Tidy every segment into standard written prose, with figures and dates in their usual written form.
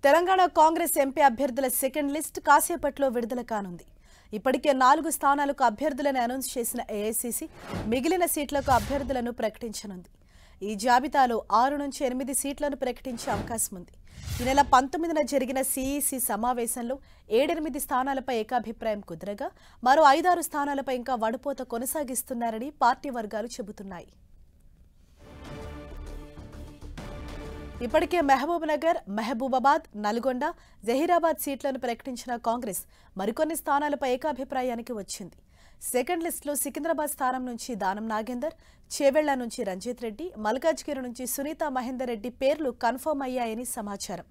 Telangana Congress MP అభ్యర్థుల second list కాసేపట్లో విడుదల కానుంది. ఇప్పటికే 4 స్థానాలకు అభ్యర్థులను అనౌన్స్ చేసిన ఏఐసీసీ మిగిలిన సీట్లకు అభ్యర్థులను ప్రకటించనుంది. ఈ జాబితాలో 6 నుంచి 8 సీట్లను ప్రకటించే అవకాశం ఉంది. ఈ నెల 19న జరిగిన సీఈసీ సమావేశంలో 7-8 స్థానాలపై ఏకాభిప్రాయం కుదరగా మరో 5-6 స్థానాలపై ఇంకా వడపోత కొనసాగిస్తున్నారని పార్టీ వర్గాలు చెబుతున్నాయి. ఇప్పటికే మహబూబ్నగర్, మహబూబాబాద్, నల్గొండ, జహీరాబాద్ సీట్లను ప్రకటించిన కాంగ్రెస్ మరికొన్ని స్థానాలపై ఏకాభిప్రాయానికి వచ్చింది. సెకండ్ లిస్టులో సికింద్రాబాద్ స్థానం నుంచి దానం నాగేందర్, చేవెళ్ల నుంచి రంజిత్ రెడ్డి, మల్కాజ్గిరి నుంచి సునీత మహేందర్ రెడ్డి పేర్లు కన్ఫర్మ్ అయ్యాయని సమాచారం.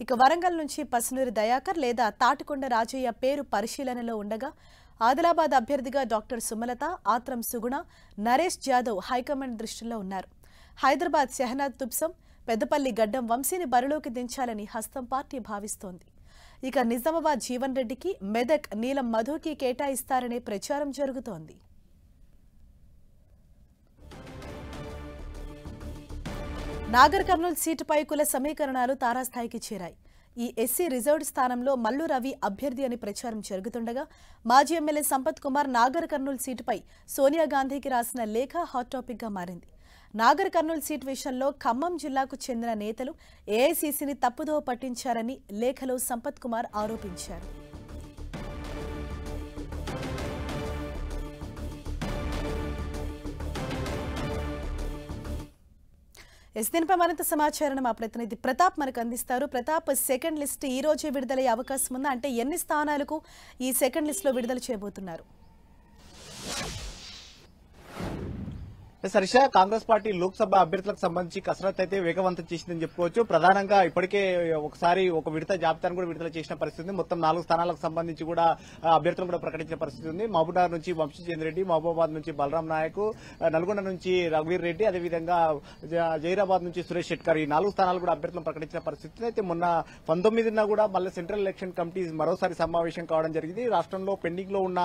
ఇక వరంగల్ నుంచి పసునూరి దయాకర్ లేదా తాటికొండ రాజయ్య పేరు పరిశీలనలో ఉండగా ఆదిలాబాద్ అభ్యర్థిగా డాక్టర్ సుమలత, ఆత్రం సుగుణ, నరేష్ జాదవ్ హైకమాండ్ దృష్టిలో ఉన్నారు. హైదరాబాద్ షెహనాద్ తుబ్సం, పెద్దపల్లి గడ్డం వంశీని బరిలోకి దించాలని హస్తం పార్టీ భావిస్తోంది. ఇక నిజామాబాద్ జీవన్ రెడ్డికి, మెదక్ నీలం మధుకి కేటాయిస్తారనే ప్రచారం జరుగుతోంది. నాగర్ కర్నూల్ సీటుపై కుల సమీకరణాలు తారాస్థాయికి చేరాయి. ఈ ఎస్సీ రిజర్వ్డ్ స్థానంలో మల్లు రవి అభ్యర్థి అని ప్రచారం జరుగుతుండగా మాజీ ఎమ్మెల్యే సంపత్ కుమార్ నాగర్ కర్నూల్ సీటుపై సోనియా గాంధీకి రాసిన లేఖ హాట్ టాపిక్ గా మారింది. నాగర్ కర్నూల్ సీటు విషయంలో ఖమ్మం జిల్లాకు చెందిన నేతలు ఏఐసీసీని తప్పుదోవ పట్టించారని లేఖలో సంపత్ కుమార్ ఆరోపించారు. దీనిపై మరింత సమాచారం మా ప్రతినిధి ప్రతాప్ మనకు అందిస్తారు. ప్రతాప్, సెకండ్ లిస్ట్ ఈ రోజే విడుదలయ్యే అవకాశం ఉందా? అంటే ఎన్ని స్థానాలకు ఈ సెకండ్ లిస్ట్ లో విడుదల చేయబోతున్నారు? సరిష, కాంగ్రెస్ పార్టీ లోక్సభ అభ్యర్థులకు సంబంధించి కసరత్తు అయితే వేగవంతం చేసిందని చెప్పుకోవచ్చు. ప్రధానంగా ఇప్పటికే ఒకసారి ఒక విడత జాబితాను కూడా విడుదల చేసిన పరిస్థితి ఉంది. మొత్తం 4 స్థానాలకు సంబంధించి కూడా అభ్యర్థులను కూడా ప్రకటించిన పరిస్థితి ఉంది. మహబూబ్నగర్ నుంచి వంశీచంద్ర రెడ్డి, మహబూబాబాద్ నుంచి బలరాం నాయక్, నల్గొండ నుంచి రఘువీర్ రెడ్డి, అదేవిధంగా జహీరాబాద్ నుంచి సురేష్ షెట్కర్, ఈ 4 స్థానాలు కూడా అభ్యర్థులను ప్రకటించిన పరిస్థితి. అయితే మొన్న 19న కూడా మళ్ళీ సెంట్రల్ ఎలక్షన్ కమిటీ మరోసారి సమావేశం కావడం జరిగింది. రాష్ట్రంలో పెండింగ్ లో ఉన్న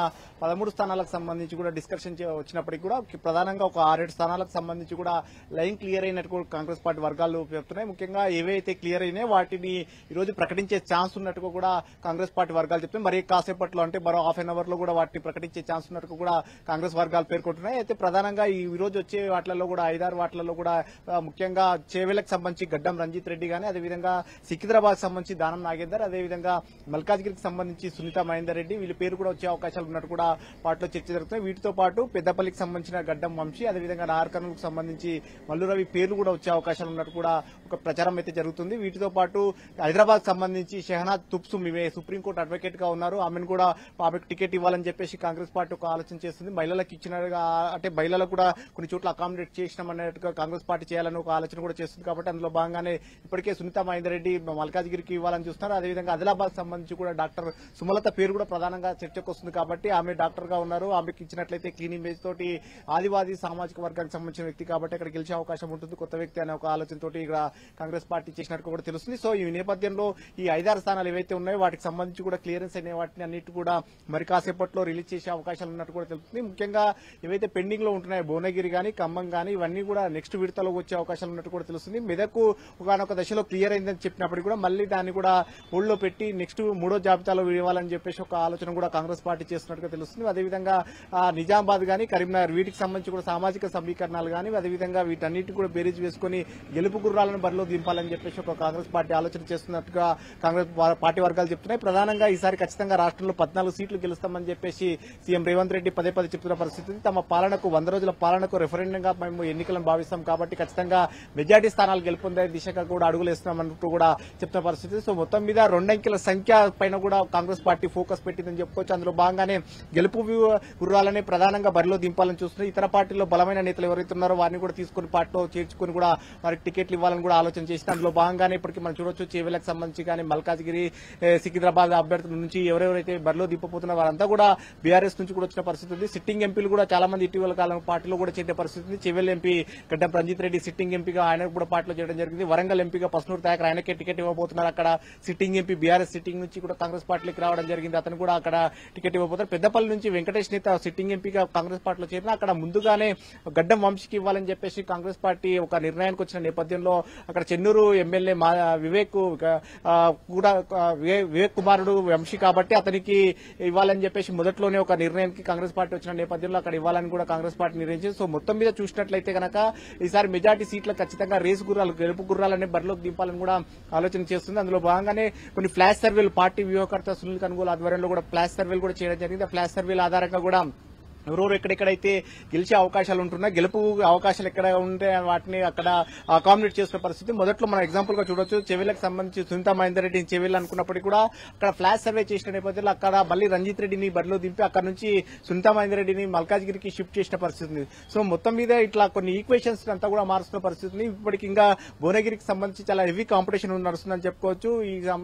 13 స్థానాలకు సంబంధించి కూడా డిస్కషన్ వచ్చినప్పటికీ కూడా ప్రధానంగా ఒక 6 స్థానాలకు సంబంధించి కూడా లైన్ క్లియర్ అయినట్టు కాంగ్రెస్ పార్టీ వర్గాలు చెప్తున్నాయి. ముఖ్యంగా ఏవైతే క్లియర్ అయినాయో వాటిని ఈ రోజు ప్రకటించే ఛాన్స్ ఉన్నట్టుగా కూడా కాంగ్రెస్ పార్టీ వర్గాలు చెప్తున్నాయి. మరి కాసేపట్లో అంటే మరో హాఫ్ అన్ అవర్ లో కూడా వాటిని ప్రకటించే ఛాన్స్ ఉన్నట్టు కూడా కాంగ్రెస్ వర్గాలు పేర్కొంటున్నాయి. అయితే ప్రధానంగా ఈ రోజు వచ్చే వాటిలలో కూడా 5-6 వాటిలలో కూడా ముఖ్యంగా చేవెళ్లకు సంబంధించి గడ్డం రంజిత్ రెడ్డి గానీ, అదేవిధంగా సికింద్రాబాద్ సంబంధించి దానం నాగేందర్, అదేవిధంగా మల్కాజ్గిరికి సంబంధించి సునీత మహేందర్ రెడ్డి, వీళ్ళ పేరు కూడా వచ్చే అవకాశాలు ఉన్నట్టు కూడా పార్టీలో చర్చ జరుగుతుంది. వీటితో పాటు పెద్దపల్లికి సంబంధించిన గడ్డం వంశీ, అదేవిధంగా నాగర్ కర్నూలుకు సంబంధించి మల్లు రవి పేర్లు కూడా వచ్చే అవకాశాలు ఉన్నట్టు కూడా ఒక ప్రచారం అయితే జరుగుతుంది. వీటితో పాటు హైదరాబాద్ సంబంధించి షెహనాద్ తుబ్సం, ఇవే సుప్రీంకోర్టు అడ్వకేట్ గా ఉన్నారు, ఆమెకు టికెట్ ఇవ్వాలని చెప్పేసి కాంగ్రెస్ పార్టీ ఒక ఆలోచన చేస్తుంది. మహిళలకు ఇచ్చినట్టుగా అంటే మహిళలకు కూడా కొన్ని చోట్ల అకామిడేట్ చేసినామన్నట్టుగా కాంగ్రెస్ పార్టీ చేయాలని ఒక ఆలోచన కూడా చేస్తుంది. కాబట్టి అందులో భాగంగానే ఇప్పటికే సునీత మహేందర్ రెడ్డి మల్కాజ్గిరికి ఇవ్వాలని చూస్తున్నారు. అదేవిధంగా ఆదిలాబాద్ సంబంధించి కూడా డాక్టర్ సుమలత పేరు కూడా ప్రధానంగా చర్చకు వస్తుంది. కాబట్టి ఆమె డాక్టర్ గా ఉన్నారు, ఆమెకి ఇచ్చినట్లయితే క్లీన్ ఇమేజ్ తోటి ఆదివాదీ సామాజిక వర్గానికి సంబంధించిన వ్యక్తి కాబట్టి అక్కడ గెలిచే అవకాశం ఉంటుంది, కొత్త వ్యక్తి అనే ఒక ఆలోచనతోటి ఇక్కడ కాంగ్రెస్ పార్టీ చేసినట్టు కూడా తెలుస్తుంది. సో ఈ నేపథ్యంలో ఈ 5-6 స్థానాలు ఏవైతే ఉన్నాయో వాటికి సంబంధించి కూడా క్లియరెన్స్ అయిన వాటిని అన్నిటి కూడా మరి కాసేపట్లో రిలీజ్ చేసే అవకాశాలు ఉన్నట్టు కూడా తెలుస్తుంది. ముఖ్యంగా ఏవైతే పెండింగ్ లో ఉంటున్నాయో భువనగిరి గానీ, ఖమ్మం గానీ, ఇవన్నీ కూడా నెక్స్ట్ విడతలో వచ్చే అవకాశాలు ఉన్నట్టు కూడా తెలుస్తుంది. మెదక్ ఒకనొక దశలో క్లియర్ అయిందని చెప్పినప్పటికీ కూడా మళ్ళీ దాన్ని కూడా హోల్డ్ లో పెట్టి నెక్స్ట్ 3వ జాబితాలో ఇవ్వాలని చెప్పేసి ఒక ఆలోచన కూడా కాంగ్రెస్ పార్టీ చేస్తున్నట్టుగా తెలుస్తుంది. అదేవిధంగా నిజామాబాద్ గానీ, కరీంనగర్ వీటికి సంబంధించి కూడా సామాజిక సమీకరణాలు గానీ, అదేవిధంగా వీటన్నిటి కూడా బేరీజ్ వేసుకుని గెలుపు గుర్రాలను బరిలో దింపాలని చెప్పేసి ఒక కాంగ్రెస్ పార్టీ ఆలోచన చేస్తున్నట్టుగా కాంగ్రెస్ పార్టీ వర్గాలు చెప్తున్నాయి. ప్రధానంగా ఈసారి ఖచ్చితంగా రాష్ట్రంలో 14 సీట్లు గెలుస్తామని చెప్పేసి సీఎం రేవంత్ రెడ్డి పదే చెప్తున్న పరిస్థితి. తమ పాలనకు 100 రోజుల పాలనకు రెఫరెండంగా మేము ఎన్నికలను భావిస్తాం కాబట్టి ఖచ్చితంగా మెజార్టీ స్థానాలు గెలుపొందే దిశగా కూడా అడుగులేస్తున్నామన్నట్టు కూడా చెప్తున్న పరిస్థితి. సో మొత్తం మీద 2 అంకెల సంఖ్య పైన కూడా కాంగ్రెస్ పార్టీ ఫోకస్ పెట్టిందని చెప్పుకోవచ్చు. అందులో భాగంగానే గెలుపు గుర్రాలనే ప్రధానంగా బరిలో దింపాలని చూస్తున్నారు. ఇతర పార్టీలో బలమైన నేతలు ఎవరైతే ఉన్నారో వారిని కూడా తీసుకుని పార్టీలో చేర్చుకుని కూడా వారికి టికెట్లు ఇవ్వాలని కూడా ఆలోచన చేసిన అందులో భాగంగానే ఇప్పటికీ మనం చూడొచ్చు చేవెళ్లకు సంబంధించి కానీ మల్కాజ్గిరి, సికింద్రాబాద్ అభ్యర్థుల నుంచి ఎవరెవరైతే బరిలో దింపబోతున్న వారంతా కూడా బీఆర్ఎస్ నుంచి కూడా వచ్చిన పరిస్థితి ఉంది. సిట్టింగ్ ఎంపీలు కూడా చాలా మంది ఇటీవల కాలం పార్టీలో కూడా చేరే పరిస్థితి ఉంది. చేవెళ్ల ఎంపీ గడ్డం రంజిత్ రెడ్డి సిట్టింగ్ ఎంపీగా ఆయన కూడా పార్టీలో చేయడం జరిగింది. వరంగల్ ఎంపీగా పసునూరు దయాకర్ ఆయనకే టికెట్ ఇవ్వబోతున్నారు. అక్కడ సిట్టింగ్ ఎంపీ బీఆర్ఎస్ సిట్టింగ్ నుంచి కూడా కాంగ్రెస్ పార్టీలోకి రావడం జరిగింది, అతను కూడా అక్కడ టికెట్ ఇవ్వబోతున్నారు. పెద్దపల్లి నుంచి వెంకటేష్ నేత సిట్టింగ్ ఎంపీగా కాంగ్రెస్ పార్టీలో చేరిన అక్కడ ముందుగానే గడ్డం వంశీకి ఇవ్వాలని చెప్పేసి కాంగ్రెస్ పార్టీ ఒక నిర్ణయానికి వచ్చిన నేపథ్యంలో అక్కడ చెన్నూరు ఎమ్మెల్యే వివేక్ కూడా వివేక్ కుమారుడు వంశీ కాబట్టి అతనికి ఇవ్వాలని చెప్పేసి మొదట్లోనే ఒక నిర్ణయానికి కాంగ్రెస్ పార్టీ వచ్చిన నేపథ్యంలో అక్కడ ఇవ్వాలని కూడా కాంగ్రెస్ పార్టీ నిర్ణయించింది. సో మొత్తం మీద చూసినట్లయితే కనుక ఈసారి మెజార్టీ సీట్లు ఖచ్చితంగా రేసు గుర్రాలు గెలుపు గుర్రాలనే బరిలోకి దింపాలని కూడా ఆలోచన చేస్తుంది. అందులో భాగంగానే కొన్ని ఫ్లాష్ సర్వేలు పార్టీ వ్యూహకర్త సునీల్ కనుగోలు ఆధ్వర్యంలో కూడా ఫ్లాష్ సర్వేలు కూడా చేయడం జరిగింది. ఆ ఫ్లాష్ సర్వేల ఆధారంగా కూడా ఎవరెవరు ఎక్కడెక్కడైతే గెలిచే అవకాశాలు ఉంటున్నా గెలుపు అవకాశాలు ఎక్కడ ఉంటే వాటిని అక్కడ అకామిడేట్ చేసుకునే పరిస్థితి. మొదట్లో మనం ఎగ్జాంపుల్ గా చూడొచ్చు, చెవిలకు సంబంధించి సునీతా మహేందర్ రెడ్డిని చెవిలు అనుకున్నప్పటికీ కూడా అక్కడ ఫ్లాష్ సర్వే చేసిన నేపథ్యంలో అక్కడ మళ్ళీ రంజిత్ రెడ్డిని బరిలో దింపి అక్కడ నుంచి సునీతా మహేందర్ రెడ్డిని మల్కాజ్గిరికి షిఫ్ట్ చేసిన పరిస్థితి. సో మొత్తం మీద ఇట్లా కొన్ని ఈక్వేషన్స్ అంతా కూడా మారుస్తున్న పరిస్థితిని. ఇప్పటికి ఇంకా భువనగిరికి సంబంధించి చాలా హెవీ కాంపిటీషన్ నడుస్తుందని చెప్పుకోవచ్చు.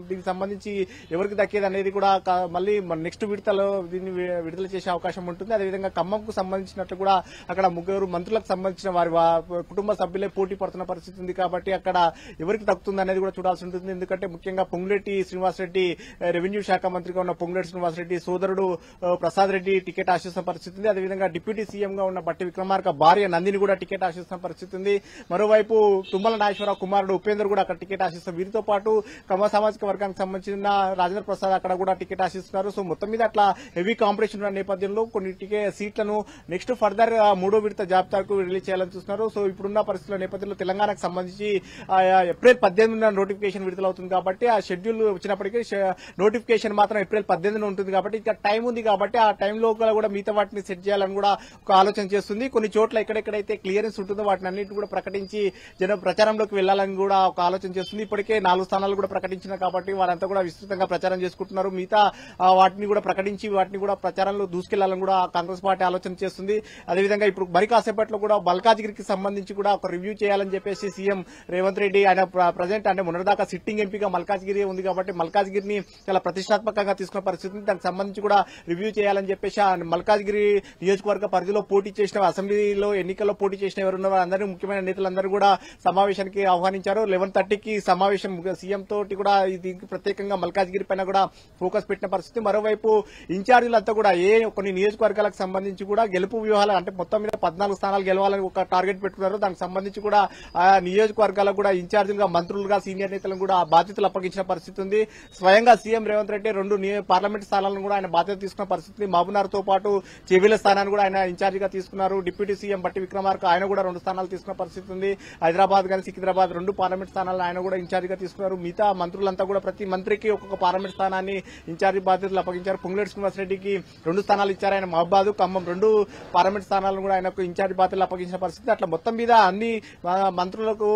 దీనికి సంబంధించి ఎవరికి దక్కేది అనేది కూడా మళ్ళీ నెక్స్ట్ విడతలో దీన్ని విడుదల చేసే అవకాశం ఉంటుంది. అదేవిధంగా ఖమ్మంకు సంబంధించినట్లు కూడా అక్కడ ముగ్గురు మంత్రులకు సంబంధించిన వారి కుటుంబ సభ్యులే పోటీ పడుతున్న పరిస్థితి ఉంది కాబట్టి అక్కడ ఎవరికి దక్కుతుంది అనేది కూడా చూడాల్సి ఉంటుంది. ఎందుకంటే ముఖ్యంగా పొంగులేటి శ్రీనివాసరెడ్డి రెవెన్యూ శాఖ మంత్రిగా ఉన్న పొంగులేటి శ్రీనివాసరెడ్డి సోదరుడు ప్రసాద్ రెడ్డి టికెట్ ఆశిస్తున్న పరిస్థితి ఉంది. అదేవిధంగా డిప్యూటీ సీఎంగా ఉన్న బట్టి విక్రమార్క భార్య నందిని కూడా టికెట్ ఆశిస్తున్న పరిస్థితి ఉంది. మరోవైపు తుమ్మల నాగేశ్వరరావు కుమారుడు ఉపేందర్ కూడా అక్కడ టికెట్ ఆశిస్తారు. వీరితో పాటు కమ్మ సామాజిక వర్గానికి సంబంధించిన రాజేంద్ర ప్రసాద్ అక్కడ కూడా టికెట్ ఆశిస్తున్నారు. సో మొత్తం మీద అట్లా హెవీ కాంపిటీషన్ ఉన్న నేపథ్యంలో కొన్ని సీట్లను నెక్స్ట్ ఫర్దర్ మూడో విడత జాబితాకు రిలీజ్ చేయాలని చూస్తున్నారు. సో ఇప్పుడున్న పరిస్థితుల నేపథ్యంలో తెలంగాణకు సంబంధించి ఏప్రిల్ 18 నోటిఫికేషన్ విడుదలవుతుంది కాబట్టి ఆ షెడ్యూల్ వచ్చినప్పటికీ నోటిఫికేషన్ మాత్రం ఏప్రిల్ 18 ఉంటుంది కాబట్టి ఇంకా టైం ఉంది కాబట్టి ఆ టైంలో కూడా మిగతా వాటిని సెట్ చేయాలని కూడా ఒక ఆలోచన చేస్తుంది. కొన్ని చోట్ల ఎక్కడెక్కడైతే క్లియరెన్స్ ఉంటుందో వాటిని అన్నింటినీ కూడా ప్రకటించి జన ప్రచారంలోకి వెళ్లాలని కూడా ఒక ఆలోచన చేస్తుంది. ఇప్పటికే 4 స్థానాలు కూడా ప్రకటించినారు కాబట్టి వారంతా కూడా విస్తృతంగా ప్రచారం చేసుకుంటున్నారు. మిగతా వాటిని కూడా ప్రకటించి వాటిని కూడా ప్రచారంలో దూసుకెళ్లాలని కూడా కాంగ్రెస్ పార్టీ ఆలోచన చేస్తుంది. అదేవిధంగా ఇప్పుడు మరి కాసేపట్లో కూడా మల్కాజ్గిరికి సంబంధించి కూడా ఒక రివ్యూ చేయాలని చెప్పేసి సీఎం రేవంత్ రెడ్డి ఆయన ప్రజెంట్ అంటే మొన్నటిదాకా సిట్టింగ్ ఎంపీగా మల్కాజ్గిరి ఉంది కాబట్టి మల్కాజ్గిరిని చాలా ప్రతిష్టాత్మకంగా తీసుకున్న పరిస్థితి ఉంది. దానికి సంబంధించి కూడా రివ్యూ చేయాలని చెప్పేసి మల్కాజ్గిరి నియోజకవర్గ పరిధిలో పోటీ చేసిన అసెంబ్లీలో ఎన్నికల్లో పోటీ చేసిన ఎవరున్న వారందరూ ముఖ్యమైన నేతలందరూ కూడా సమావేశానికి ఆహ్వానించారు. 11:30కి సమావేశం సీఎం తోటి కూడా దీనికి ప్రత్యేకంగా మల్కాజ్గిరి పైన కూడా ఫోకస్ పెట్టిన పరిస్థితి. మరోవైపు ఇన్ఛార్జీలంతా కూడా కొన్ని నియోజకవర్గాలకు సంబంధించి కూడా గెలుపు వ్యూహాలు అంటే మొత్తం మీద 14 స్థానాలు గెలవాలని ఒక టార్గెట్ పెట్టుకున్నారు. దానికి సంబంధించి కూడా ఆ నియోజకవర్గాలకు కూడా ఇన్ఛార్జీలుగా మంత్రులుగా సీనియర్ నేతలను కూడా ఆ బాధ్యతలు అప్పగించిన పరిస్థితి ఉంది. స్వయంగా సీఎం రేవంత్ రెడ్డి 2 పార్లమెంట్ స్థానాలను కూడా ఆయన బాధ్యత తీసుకున్న పరిస్థితి. మహబూబ్నగర్ తో పాటు చెవిల స్థానాన్ని కూడా ఆయన ఇన్ఛార్జిగా తీసుకున్నారు. డిప్యూటీ సీఎం బట్టి విక్రమార్క ఆయన కూడా 2 స్థానాలు తీసుకున్న పరిస్థితి ఉంది. హైదరాబాద్ కానీ సికింద్రాబాద్ 2 పార్లమెంట్ స్థానాలను ఆయన కూడా ఇన్ఛార్జిగా తీసుకున్నారు. మిగతా మంత్రులంతా కూడా ప్రతి మంత్రికి ఒక్కొక్క పార్లమెంట్ స్థానాన్ని ఇన్ఛార్జి బాధ్యతలు అప్పగించారు. పొంగులేటి శ్రీనివాసరెడ్డికి 2 స్థానాలు ఇచ్చారు. ఆయన మహబాద్ ఖమ్మం 2 పార్లమెంట్ స్థానాలను కూడా ఆయనకు ఇన్ఛార్జి బాధ్యతలు అప్పగించిన పరిస్థితి. అట్లా మొత్తం మీద అన్ని మంత్రులకు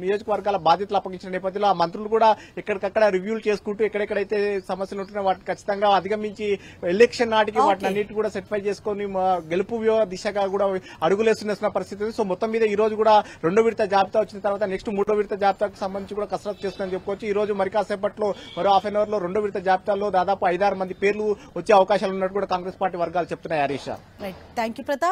నియోజకవర్గాల బాధ్యతలు అప్పగించిన నేపథ్యంలో ఆ మంత్రులు కూడా ఎక్కడికక్కడ రివ్యూలు చేసుకుంటూ ఎక్కడెక్కడైతే సమస్యలు ఉంటున్నాయో వాటిని ఖచ్చితంగా అధిగమించి ఎలక్షన్ నాటికి వాటిని అన్నిటి కూడా సెటిఫై చేసుకుని గెలుపు దిశగా కూడా అడుగులేస్తున్న పరిస్థితి. సో మొత్తం మీద ఈ రోజు కూడా 2వ విడత జాబితా వచ్చిన తర్వాత నెక్స్ట్ 3వ విడత జాబితాకు సంబంధించి కూడా కసరత్తు చేస్తుందని చెప్పుకోవచ్చు. ఈ రోజు మరి కాసేపట్లో మరో హాఫ్ అన్ అవర్ లో 2వ విడత జాబితాలో దాదాపు 5-6 మంది పేర్లు వచ్చే అవకాశాలు ఉన్నట్టు కూడా కాంగ్రెస్ పార్టీ వర్గాలు చెప్తున్నాయి. Harish, thank you Pratap.